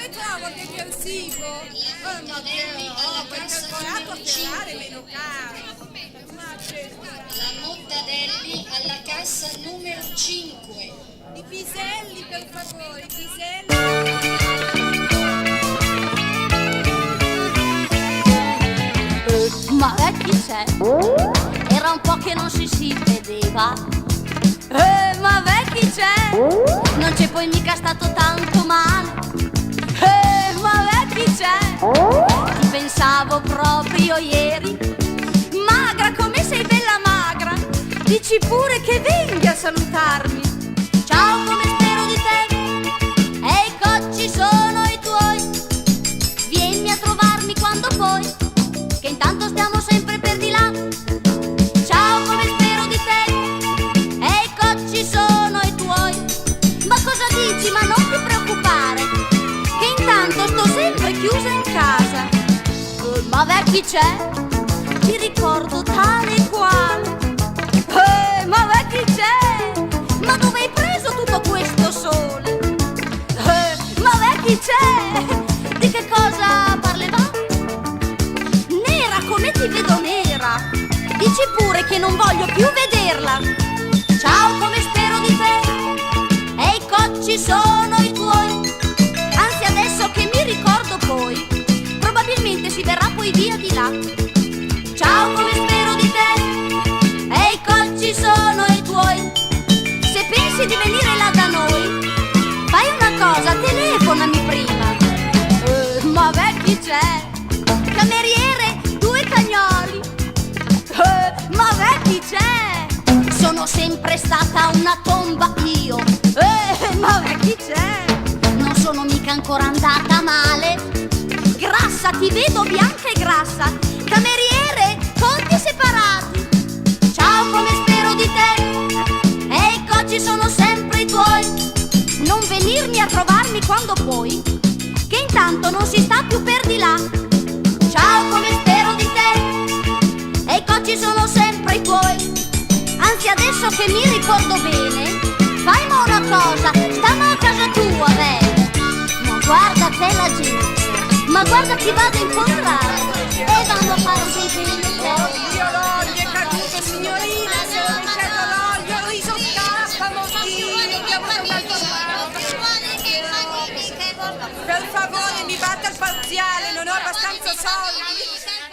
dove trovo che persico? Ma che roba, il perforato a ferrare meno caro. Ma che... La Mottadelli alla cassa numero 5. I piselli, per favore, i piselli. Ma chi c'è? Era un po' che non si vedeva. Ma chi c'è? Non c'è poi mica stato tanto male. Ma chi c'è? Ti pensavo proprio ieri. Magra, come sei bella magra. Dici pure che vengi a salutarmi. Ciao, come spero di te. Ehi, cocci sono i tuoi. Vieni a trovarmi quando puoi, che intanto stiamo sempre per di là. Ciao, come spero di te. Ehi, cocci sono i tuoi. Ma cosa dici? Ma non ti preoccupare, che intanto sto sempre chiusa in casa. Ma chi c'è? Ti ricordo tale e quale. Ma chi c'è? Ma dove hai preso tutto questo sole? Ma chi c'è? Di che cosa parlevamo? Come ti vedo nera. Dici pure che non voglio più vederla. Ciao, come spero di te. Ehi, cocci sono i tuoi. Anzi, adesso che mi ricordo poi, probabilmente si verrà poi via di là. Ciao, come spero di te. Ehi, cocci sono i tuoi. Se pensi di venire là da noi, fai una cosa, telefonami prima. Ma chi c'è? Cameriere, cagnoli. Ma chi c'è? Sono sempre stata una tomba io. Ma chi c'è? Non sono mica ancora andata male. Grassa, ti vedo bianca e grassa. Cameriere, conti separati. Ciao, come spero di te. Ehi, cocci sono sempre i tuoi. Non venirmi a trovarmi quando puoi, che intanto non si sta più per di là. Ciao, come spero di te. E i cocci sono sempre i tuoi. Anzi, adesso che mi ricordo bene, fai una cosa, stiamo a casa tua, bene. Ma guarda te la gente, ma guarda chi vado a incontrare. E vanno a fare un sentimento. Oddio, l'olio è caduto, signorina, se ho lasciato l'olio, il riso scappa, mottino, che ha avuto un altro male. Per favore, mi batta il parziale, non ho abbastanza soldi.